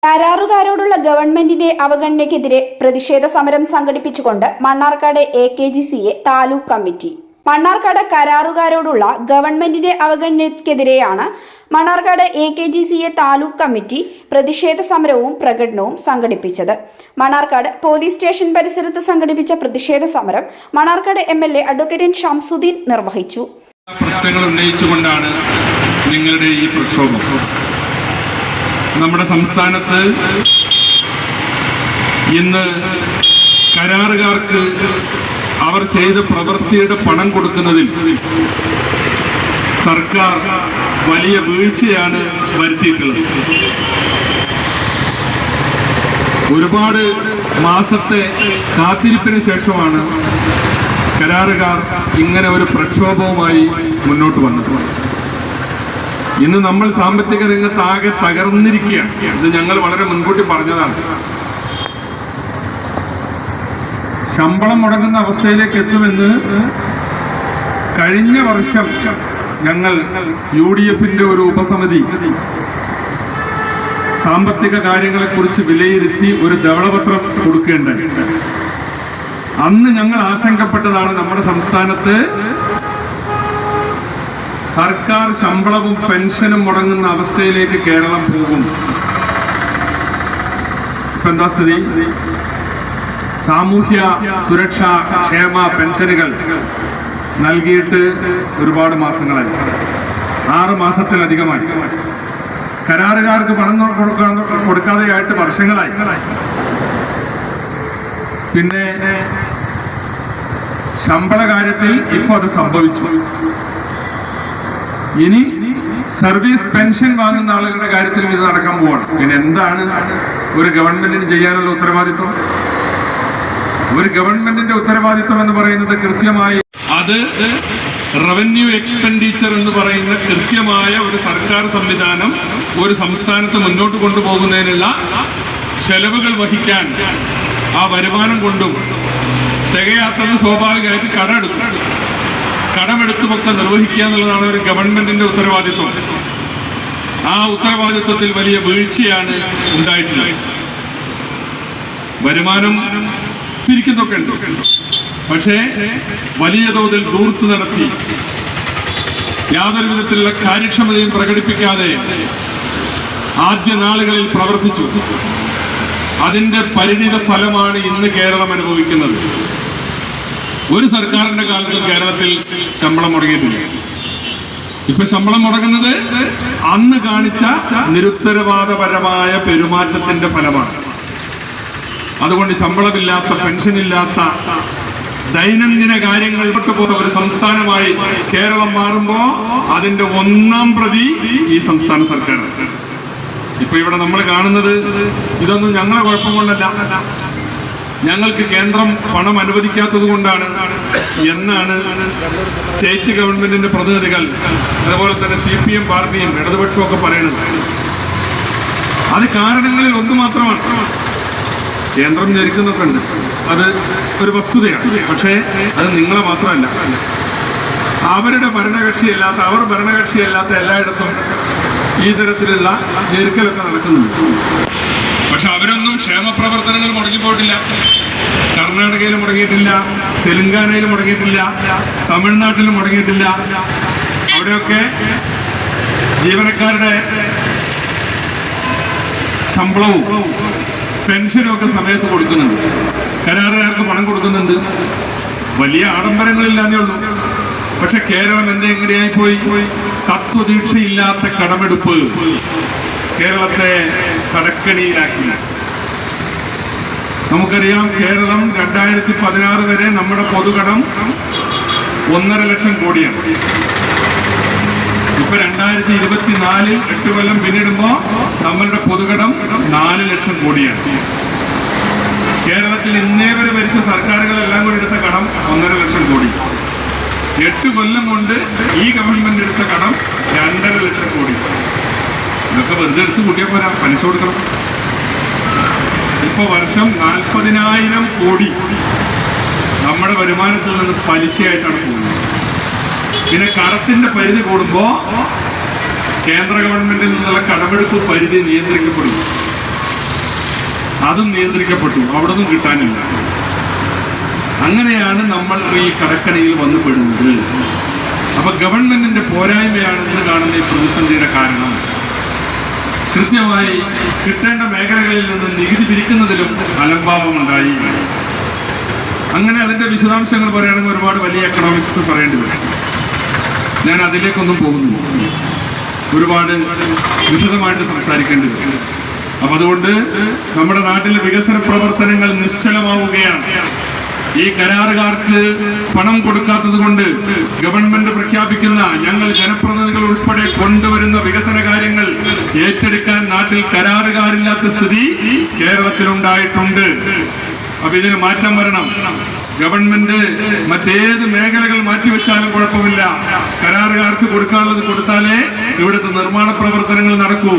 കരാറുകാരോടുള്ള ഗവൺമെന്റിന്റെ അവഗണനയ്ക്കെതിരെ പ്രതിഷേധ സമരം സംഘടിപ്പിച്ചുകൊണ്ട് മണ്ണാർക്കാട് AKGCA താലൂക്ക് കമ്മിറ്റി. മണ്ണാർക്കാട് കരാറുകാരോടുള്ള ഗവൺമെന്റിന്റെ അവഗണനയ്ക്കെതിരെയാണ് മണ്ണാർക്കാട് AKGCA താലൂക്ക് കമ്മിറ്റി പ്രതിഷേധ സമരവും പ്രകടനവും സംഘടിപ്പിച്ചത്. മണ്ണാർക്കാട് പോലീസ് സ്റ്റേഷൻ പരിസരത്ത് സംഘടിപ്പിച്ച പ്രതിഷേധ സമരം മണ്ണാർക്കാട് MLA അഡ്വക്കേറ്റ് ഷംസുദ്ദീൻ നിർവഹിച്ചു. പ്രശ്നങ്ങൾ ഉന്നയിച്ചുകൊണ്ടാണ് നിങ്ങളുടെ ഈ പ്രക്ഷോഭം. നമ്മുടെ സംസ്ഥാനത്ത് ഇന്ന് കരാറുകാർക്ക് അവർ ചെയ്ത പ്രവൃത്തിയുടെ പണം കൊടുക്കുന്നതിൽ സർക്കാർ വലിയ വീഴ്ചയാണ് വരുത്തിയിട്ടുള്ളത്. ഒരുപാട് മാസത്തെ കാത്തിരിപ്പിന് ശേഷമാണ് കരാറുകാർ ഇങ്ങനെ ഒരു പ്രക്ഷോഭവുമായി മുന്നോട്ട് വന്നിട്ടുള്ളത്. ഇന്ന് നമ്മൾ സാമ്പത്തിക രംഗത്ത് ആകെ തകർന്നിരിക്കുകയാണ്. ഇത് ഞങ്ങൾ വളരെ മുൻകൂട്ടി പറഞ്ഞതാണ്. ശമ്പളം മുടങ്ങുന്ന അവസ്ഥയിലേക്ക് എത്തുമെന്ന് കഴിഞ്ഞ വർഷം ഞങ്ങൾ UDF-ന്റെ ഒരു ഉപസമിതി സാമ്പത്തിക കാര്യങ്ങളെക്കുറിച്ച് വിലയിരുത്തി ഒരു ധവളപത്രം കൊടുക്കേണ്ടത്. അന്ന് ഞങ്ങൾ ആശങ്കപ്പെട്ടതാണ് നമ്മുടെ സംസ്ഥാനത്ത് സർക്കാർ ശമ്പളവും പെൻഷനും മുടങ്ങുന്ന അവസ്ഥയിലേക്ക് കേരളം പോകും. ഇപ്പൊ എന്താ സ്ഥിതി? സാമൂഹ്യ സുരക്ഷാ ക്ഷേമ പെൻഷനുകൾ നൽകിയിട്ട് ഒരുപാട് മാസങ്ങളായി, 6 മാസത്തിലധികമായി. കരാറുകാർക്ക് പണം കൊടുക്കാതെയായിട്ട് വർഷങ്ങളായി. പിന്നെ ശമ്പള കാര്യത്തിൽ ഇപ്പോൾ അത് സംഭവിച്ചു. ഇനി സർവീസ് പെൻഷൻ വാങ്ങുന്ന ആളുകളുടെ കാര്യത്തിലും ഇത് നടക്കാൻ പോവാണ്. പിന്നെ എന്താണ് ഒരു ഗവൺമെന്റിന് ചെയ്യാനുള്ള ഉത്തരവാദിത്വം? ഒരു ഗവൺമെന്റിന്റെ ഉത്തരവാദിത്വം എന്ന് പറയുന്നത് കൃത്യമായി അത് റവന്യൂ എക്സ്പെൻഡിച്ചർ എന്ന് പറയുന്ന കൃത്യമായ ഒരു സർക്കാർ സംവിധാനം ഒരു സംസ്ഥാനത്ത് മുന്നോട്ട് കൊണ്ടുപോകുന്നതിനുള്ള ചെലവുകൾ വഹിക്കാൻ ആ വരുമാനം കൊണ്ടും തികയാത്തത് സ്വാഭാവികമായിട്ട് കടമെടുത്തുമൊക്കെ നിർവഹിക്കുക എന്നുള്ളതാണ് ഒരു ഗവൺമെന്റിന്റെ ഉത്തരവാദിത്വം. ആ ഉത്തരവാദിത്വത്തിൽ വലിയ വീഴ്ചയാണ് ഉണ്ടായിട്ടുള്ളത്. വരുമാനം പിരിക്കുന്നൊക്കെ ഉണ്ട്, പക്ഷേ വലിയ തോതിൽ ധൂർത്ത് നടത്തി യാതൊരു വിധത്തിലുള്ള കാര്യക്ഷമതയും പ്രകടിപ്പിക്കാതെ ആദ്യ നാളുകളിൽ പ്രവർത്തിച്ചു. അതിന്റെ പരിണിത ഫലമാണ് ഇന്ന് കേരളം അനുഭവിക്കുന്നത്. ഒരു സർക്കാരിന്റെ കാലത്തും കേരളത്തിൽ ശമ്പളം മുടങ്ങിയിട്ടില്ല. ഇപ്പൊ ശമ്പളം മുടങ്ങുന്നത് അന്ന് കാണിച്ച നിരുത്തരവാദപരമായ പെരുമാറ്റത്തിന്റെ ഫലമാണ്. അതുകൊണ്ട് ശമ്പളമില്ലാത്ത, പെൻഷനില്ലാത്ത, ദൈനംദിന കാര്യങ്ങൾ വിട്ടുപോകുന്ന ഒരു സംസ്ഥാനമായി കേരളം മാറുമ്പോ അതിന്റെ ഒന്നാം പ്രതി ഈ സംസ്ഥാന സർക്കാരാണ്. ഇപ്പൊ ഇവിടെ നമ്മൾ കാണുന്നത് ഇതൊന്നും ഞങ്ങളെ കുഴപ്പം കൊണ്ടല്ല, ഞങ്ങൾക്ക് കേന്ദ്രം പണം അനുവദിക്കാത്തത് കൊണ്ടാണ് എന്നാണ് സ്റ്റേറ്റ് ഗവൺമെന്റിന്റെ പ്രതിനിധികൾ, അതുപോലെ തന്നെ CPM പാർട്ടിയും ഇടതുപക്ഷവും ഒക്കെ പറയുന്നത്. അത് കാരണങ്ങളിൽ ഒന്ന് മാത്രമാണ്. കേന്ദ്രം ജനിക്കുന്നൊക്കെ ഉണ്ട്, അത് ഒരു വസ്തുതയാണ്. പക്ഷേ അത് നിങ്ങളെ മാത്രമല്ല, അവരുടെ ഭരണകക്ഷിയല്ലാത്ത, അവർ ഭരണകക്ഷിയല്ലാത്ത എല്ലായിടത്തും ഈ തരത്തിലുള്ള ഞെരുക്കലൊക്കെ നടക്കുന്നുണ്ട്. പക്ഷെ അവരൊന്നും ക്ഷേമ പ്രവർത്തനങ്ങൾ മുടങ്ങിപ്പോയിട്ടില്ല. കർണാടകയിൽ മുടങ്ങിയിട്ടില്ല, തെലുങ്കാനയിൽ മുടങ്ങിയിട്ടില്ല, തമിഴ്നാട്ടിൽ മുടങ്ങിയിട്ടില്ല. അവിടെയൊക്കെ ജീവനക്കാരുടെ ശമ്പളവും പെൻഷനും ഒക്കെ സമയത്ത് കൊടുക്കുന്നുണ്ട്. കരാറുകാർക്ക് പണം കൊടുക്കുന്നുണ്ട്. വലിയ ആഡംബരങ്ങളില്ലാന്നേ ഉള്ളൂ. പക്ഷെ കേരളം എങ്ങനെയായി പോയി? തത്വദീക്ഷയില്ലാത്ത കടമെടുപ്പ് കേരളത്തെ കടക്കണിയിലാക്കി. നമുക്കറിയാം, കേരളം 2016 വരെ നമ്മുടെ പൊതുകടം 1.5 ലക്ഷം കോടിയാണ്. ഇപ്പൊ 2024 8 കൊല്ലം പിന്നിടുമ്പോ നമ്മളുടെ പൊതുകടം 4 ലക്ഷം കോടിയാണ്. കേരളത്തിൽ ഇന്നേ വരെ ഭരിച്ച സർക്കാരുകളെല്ലാം കൂടി എടുത്ത കടം 1.5 ലക്ഷം കോടി. 8 കൊല്ലം കൊണ്ട് ഈ ഗവൺമെന്റ് എടുത്ത കടം 2.5 ലക്ഷം കോടി. ഇതൊക്കെ വെറുതെ എടുത്ത് കൂട്ടിയാൽ പോരാ, പലിശ കൊടുക്കണം. ഇപ്പൊ വർഷം 40,000 കോടി നമ്മുടെ വരുമാനത്തിൽ നിന്ന് പലിശയായിട്ടാണ് പോകുന്നത്. പിന്നെ കടത്തിന്റെ പരിധി കൂടുമ്പോൾ കേന്ദ്ര ഗവൺമെന്റിൽ നിന്നുള്ള കടമെടുപ്പ് പരിധി നിയന്ത്രിക്കപ്പെടും. അതും നിയന്ത്രിക്കപ്പെട്ടു, അവിടെ നിന്നും കിട്ടാനില്ല. അങ്ങനെയാണ് നമ്മൾ ഈ കടക്കണിയിൽ വന്നു പെടുന്നത്. അപ്പൊ ഗവൺമെന്റിന്റെ പോരായ്മയാണ് ഇന്ന് കാണുന്ന ഈ പ്രതിസന്ധിയുടെ കാരണം. കൃത്യമായി കിട്ടേണ്ട മേഖലകളിൽ നിന്ന് നികുതി പിരിക്കുന്നതിലും അലംഭാവമുണ്ടായി. അങ്ങനെ അതിന്റെ വിശദാംശങ്ങൾ പറയുകയാണെങ്കിൽ ഒരുപാട് വലിയ എക്കണോമിക്സ് പറയേണ്ടി വരും. ഞാൻ അതിലേക്കൊന്നും പോകുന്നില്ല, ഒരുപാട് വിശദമായിട്ട് സംസാരിക്കേണ്ടി വരും. അപ്പൊ അതുകൊണ്ട് നമ്മുടെ നാട്ടിലെ വികസന പ്രവർത്തനങ്ങൾ നിശ്ചലമാവുകയാണ്. ഈ കരാറുകാർക്ക് പണം കൊടുക്കാത്തത് കൊണ്ട് ഗവൺമെന്റ് പ്രഖ്യാപിക്കുന്ന ഞങ്ങൾ ജനപ്രതിനിധികൾ ഉൾപ്പെടെ കൊണ്ടുവരുന്ന വികസന കാര്യങ്ങൾ ഏറ്റെടുക്കാൻ നാട്ടിൽ കരാറുകാരില്ലാത്ത സ്ഥിതി കേരളത്തിലുണ്ടായിട്ടുണ്ട്. അപ്പൊ ഇതിന് മാറ്റം വരണം. ഗവൺമെന്റ് മറ്റേത് മേഖലകൾ മാറ്റിവെച്ചാലും കുഴപ്പമില്ല, കരാറുകാർക്ക് കൊടുക്കാനുള്ളത് കൊടുത്താലേ ഇവിടുത്തെ നിർമ്മാണ പ്രവർത്തനങ്ങൾ നടക്കൂ.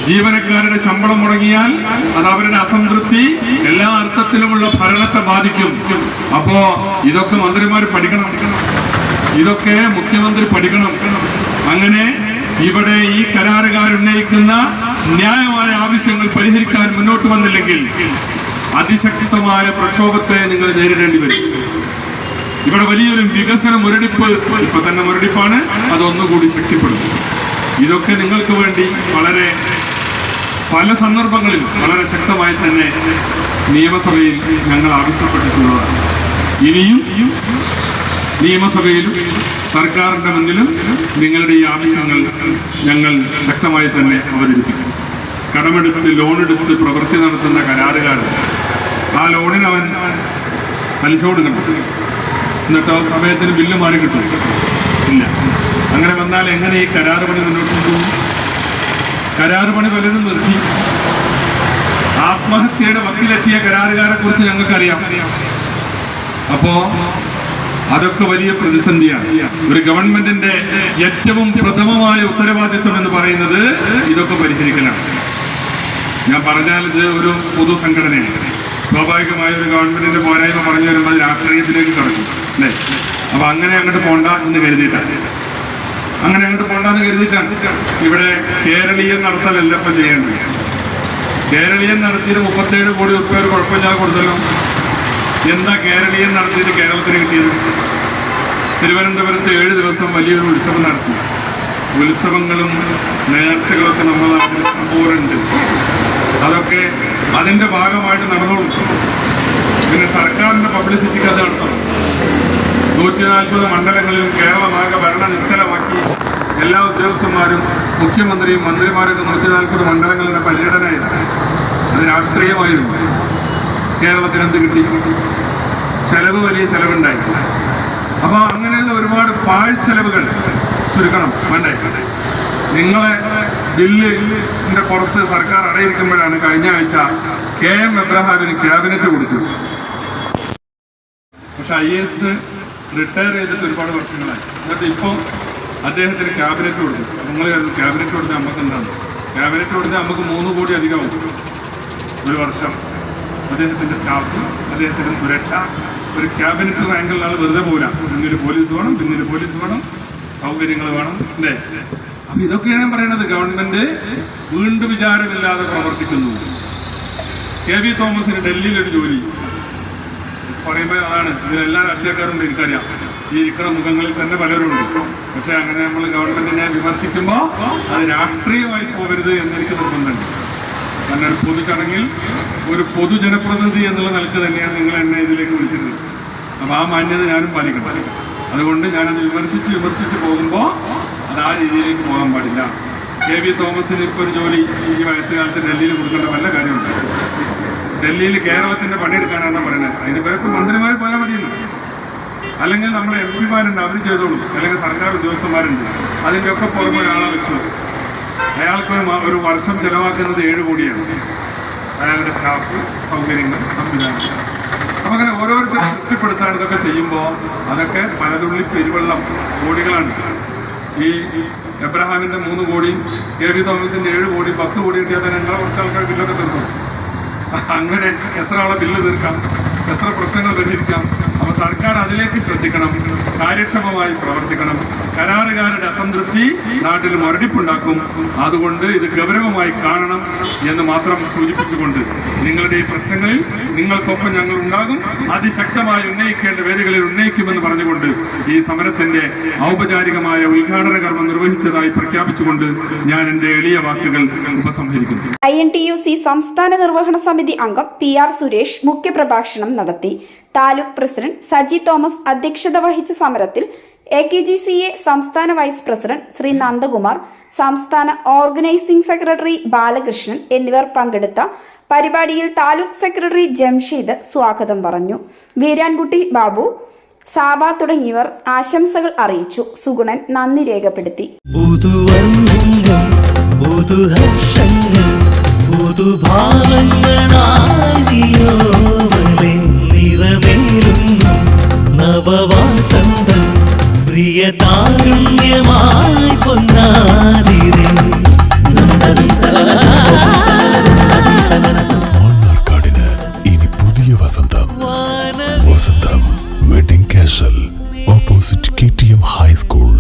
ജീവനക്കാരുടെ ശമ്പളം മുടങ്ങിയാൽ അത് അവരുടെ അസംതൃപ്തി, എല്ലാ അർത്ഥത്തിലുമുള്ള ഭരണത്തെ ബാധിക്കും. അപ്പോ ഇതൊക്കെ മന്ത്രിമാർ പഠിക്കണം, ഇതൊക്കെ മുഖ്യമന്ത്രി പഠിക്കണം. അങ്ങനെ ഇവിടെ ഈ കരാറുകാരുന്നയിക്കുന്ന ന്യായമായ ആവശ്യങ്ങൾ പരിഹരിക്കാൻ മുന്നോട്ട് വന്നില്ലെങ്കിൽ അതിശക്തമായ പ്രക്ഷോഭത്തെ നിങ്ങൾ നേരിടേണ്ടി വരും. ഇവിടെ വലിയൊരു വികസന മുരടിപ്പ് ഇപ്പൊ തന്നെ മുരടിപ്പാണ്, അതൊന്നുകൂടി ശക്തിപ്പെടും. ഇതൊക്കെ നിങ്ങൾക്ക് വേണ്ടി വളരെ പല സന്ദർഭങ്ങളിൽ വളരെ ശക്തമായി തന്നെ നിയമസഭയിൽ ഞങ്ങൾ ആവശ്യപ്പെട്ടിട്ടുള്ളതാണ്. ഇനിയും നിയമസഭയിലും സർക്കാരിന്റെ മുന്നിലും നിങ്ങളുടെ ഈ ആവശ്യങ്ങൾ ഞങ്ങൾ ശക്തമായി തന്നെ അവതരിപ്പിക്കും. കടമെടുത്ത് ലോണെടുത്ത് പ്രവൃത്തി നടത്തുന്ന കരാറുകാരൻ ആ ലോണിന് അവൻ പലിശ കൊടുക്കണം, എന്നിട്ടോ സമയത്തിന് ബില്ല് മാറി കിട്ടും ഇല്ല. അങ്ങനെ വന്നാൽ എങ്ങനെ ഈ കരാറ് പണി മുന്നോട്ട് പോകും? കരാറ് പണി പലരും നിർത്തി. ആത്മഹത്യയുടെ വക്കിലെത്തിയ കരാറുകാരെ കുറിച്ച് ഞങ്ങൾക്കറിയാം. അപ്പോ അതൊക്കെ വലിയ പ്രതിസന്ധിയാണ്. ഒരു ഗവൺമെന്റിന്റെ ഏറ്റവും പ്രഥമമായ ഉത്തരവാദിത്വം എന്ന് പറയുന്നത് ഇതൊക്കെ പരിഹരിക്കലാണ്. ഞാൻ പറഞ്ഞാൽ ഇത് ഒരു പൊതുസംഘടനയാണ്. സ്വാഭാവികമായ ഒരു ഗവൺമെന്റിന്റെ പോരായ്മ പറഞ്ഞു വരുമ്പോൾ രാഷ്ട്രീയത്തിലേക്ക് കടക്കും അല്ലേ? അപ്പൊ അങ്ങനെ അങ്ങോട്ട് പോണ്ട എന്ന് കരുതിയിട്ടാണ്, അങ്ങനെ അങ്ങോട്ട് പോണ്ടെന്ന് കരുതിയിട്ടാണ് ഇവിടെ കേരളീയം നടത്തലല്ല ഇപ്പം ചെയ്യേണ്ടത്. കേരളീയം നടത്തിയത് 37 കോടി രൂപ ഒരു കുഴപ്പമില്ലാതെ കൊടുത്തല്ലോ. എന്താ കേരളീയം നടത്തിയത് കേരളത്തിന് കിട്ടിയത്? തിരുവനന്തപുരത്ത് 7 ദിവസം വലിയൊരു ഉത്സവം നടത്തി. ഉത്സവങ്ങളും നേർച്ചകളൊക്കെ നമ്മുടെ നാട്ടിൽ സംഭവമുണ്ട്. അതൊക്കെ അതിന്റെ ഭാഗമായിട്ട് നടന്നോളും. പിന്നെ സർക്കാരിന്റെ പബ്ലിസിറ്റിക്ക് അത് നടത്തണം. 140 മണ്ഡലങ്ങളിലും കേരളമാകെ ഭരണ നിശ്ചലമാക്കി എല്ലാ ഉദ്യോഗസ്ഥന്മാരും മുഖ്യമന്ത്രിയും മന്ത്രിമാരൊക്കെ 140 മണ്ഡലങ്ങളുടെ പര്യടനമായിരുന്നു. അത് രാഷ്ട്രീയമായിരുന്നു. കേരളത്തിന് എന്ത് കിട്ടി? ചെലവ്, വലിയ ചെലവുണ്ടായി. അപ്പൊ അങ്ങനെയുള്ള ഒരുപാട് പാഴ്ചെലവുകൾ ചുരുക്കണം വേണ്ടേ? നിങ്ങളെ ബില്ലിന്റെ പുറത്ത് സർക്കാർ അടയിരിക്കുമ്പോഴാണ് കഴിഞ്ഞ ആഴ്ച KM എബ്രഹാമിന് ക്യാബിനറ്റ് കൊടുത്തു. പക്ഷെ IAS റിട്ടയർ ചെയ്തിട്ട് ഒരുപാട് വർഷങ്ങളായി. എന്നിട്ട് ഇപ്പോൾ അദ്ദേഹത്തിന് ക്യാബിനറ്റ് കൊടുത്തു. നിങ്ങൾ ക്യാബിനറ്റ് കൊടുത്ത് നമുക്ക് എന്താണ്? ക്യാബിനറ്റ് കൊടുത്ത് നമുക്ക് 3 കോടി അധികമാവും ഒരു വർഷം. അദ്ദേഹത്തിന്റെ സ്റ്റാഫ്, അദ്ദേഹത്തിന്റെ സുരക്ഷ, ഒരു ക്യാബിനറ്റ് റാങ്കിലുള്ള ആൾ വെറുതെ പോരാ. പിന്നൊരു പോലീസ് വേണം, പിന്നൊരു പോലീസ് വേണം, സൗകര്യങ്ങൾ വേണം അല്ലേ? അപ്പൊ ഇതൊക്കെയാണ് ഞാൻ പറയുന്നത്. ഗവൺമെന്റ് വീണ്ടും വിചാരമില്ലാതെ പ്രവർത്തിക്കുന്നു. KB തോമസിന് ഡൽഹിയിലൊരു ജോലി പറയുമ്പോൾ അതാണ്. ഇതിലെല്ലാ രാഷ്ട്രീയക്കാരുണ്ട്, എനിക്കറിയാം. ഈ ഇരിക്കുന്ന മുഖങ്ങളിൽ തന്നെ പലരുണ്ട്. പക്ഷെ അങ്ങനെ നമ്മൾ ഗവൺമെന്റിനെ വിമർശിക്കുമ്പോൾ അത് രാഷ്ട്രീയമായി പോകരുത് എന്നെനിക്ക് നിർബന്ധമുണ്ട്. കാരണം ഒരു പൊതുചടങ്ങിൽ ഒരു പൊതുജനപ്രതിനിധി എന്നുള്ള നിലക്ക് തന്നെയാണ് നിങ്ങൾ എന്നെ ഇതിലേക്ക് വിളിച്ചിരുന്നത്. അപ്പോൾ ആ മാന്യത ഞാനും പാലിക്കണം. അതുകൊണ്ട് ഞാനത് വിമർശിച്ച് പോകുമ്പോൾ അത് ആ രീതിയിലേക്ക് പോകാൻ പാടില്ല. KB തോമസിന് ഇപ്പോൾ ഒരു ജോലി ഈ വയസ്സുകാലത്ത് ഡൽഹിയിൽ കൊടുക്കേണ്ട വല്ല കാര്യമുണ്ട്? ഡൽഹിയിൽ കേരളത്തിന്റെ പണിയെടുക്കാനാണ് പറയുന്നത്. അതിന് പേർക്ക് മന്ത്രിമാർ പോയാൽ മതിയെന്ന്, അല്ലെങ്കിൽ നമ്മുടെ MP-മാരുണ്ട്, അവർ ചെയ്തോളും. അല്ലെങ്കിൽ സർക്കാർ ഉദ്യോഗസ്ഥന്മാരുണ്ട്. അതിൻ്റെ ഒക്കെ പുറമെ ഒരാളെ വെച്ചു. അയാൾക്ക് ഒരു വർഷം ചെലവാക്കുന്നത് 7 കോടിയാണ്. അയാളുടെ സ്റ്റാഫ്, സൗകര്യങ്ങൾ, സംവിധാനം. അപ്പം അങ്ങനെ ഓരോരുത്തരും തൃപ്തിപ്പെടുത്താൻ ഇതൊക്കെ ചെയ്യുമ്പോൾ അതൊക്കെ പലതുള്ളി പെരുവെള്ളം കോടികളാണ്. ഈ എബ്രഹാമിന്റെ 3 കോടിയും KB തോമസിന്റെ 7 കോടി 10 കോടി കിട്ടിയാൽ തന്നെ ഞങ്ങളെ കുറച്ച് ആൾക്കാർ ബില്ലൊക്കെ തീർക്കും. അങ്ങനെ എത്ര ആളെ ബില്ല് തീർക്കാം, എത്ര പ്രശ്നങ്ങൾ പരിഹരിക്കാം. അപ്പോൾ സർക്കാർ അതിലേക്ക് ശ്രദ്ധിക്കണം, കാര്യക്ഷമമായി പ്രവർത്തിക്കണം. കരാറുകാരുടെ അസംതൃപ്തി നാട്ടിൽ മുരടിപ്പുണ്ടാക്കും. അതുകൊണ്ട് ഇത് ഗൗരവമായി കാണണം എന്ന് മാത്രം സൂചിപ്പിച്ചുകൊണ്ട് നിങ്ങളുടെ ഈ പ്രശ്നങ്ങളിൽ നിങ്ങൾക്കൊപ്പം ഞങ്ങൾ ഉണ്ടാകും, അതിശക്തമായി ഉന്നയിക്കേണ്ട വേദികളിൽ ഉന്നയിക്കുമെന്ന് പറഞ്ഞുകൊണ്ട് ഈ സമരത്തിന്റെ ഔപചാരികമായ ഉദ്ഘാടന കർമ്മം നിർവഹിച്ചതായി പ്രഖ്യാപിച്ചുകൊണ്ട് ഞാൻ എന്റെ എളിയ വാക്കുകൾ ഉപസംഹരിക്കുന്നു. INTUC സംസ്ഥാന നിർവഹണ സമിതി അംഗം PR സുരേഷ് മുഖ്യപ്രഭാഷണം നടത്തി. താലൂക്ക് പ്രസിഡന്റ് സജി തോമസ് അധ്യക്ഷത വഹിച്ച സമരത്തിൽ AKGCA സംസ്ഥാന വൈസ് പ്രസിഡന്റ് ശ്രീ നന്ദകുമാർ, സംസ്ഥാന ഓർഗനൈസിംഗ് സെക്രട്ടറി ബാലകൃഷ്ണൻ എന്നിവർ പങ്കെടുത്ത പരിപാടിയിൽ താലൂക്ക് സെക്രട്ടറി ജംഷീദ് സ്വാഗതം പറഞ്ഞു. വീരാൻകുട്ടി ബാബു, സാബ തുടങ്ങിയവർ ആശംസകൾ അറിയിച്ചു. സുഗുണൻ നന്ദി രേഖപ്പെടുത്തി. നവവാസന്തം പ്രിയ താരുണ്യമായി പൊന്നാതിരേ മണ്ണാർക്കാടിന് ഇനി പുതിയ വസന്തം. വസന്തം wedding castle opposite KTM high school.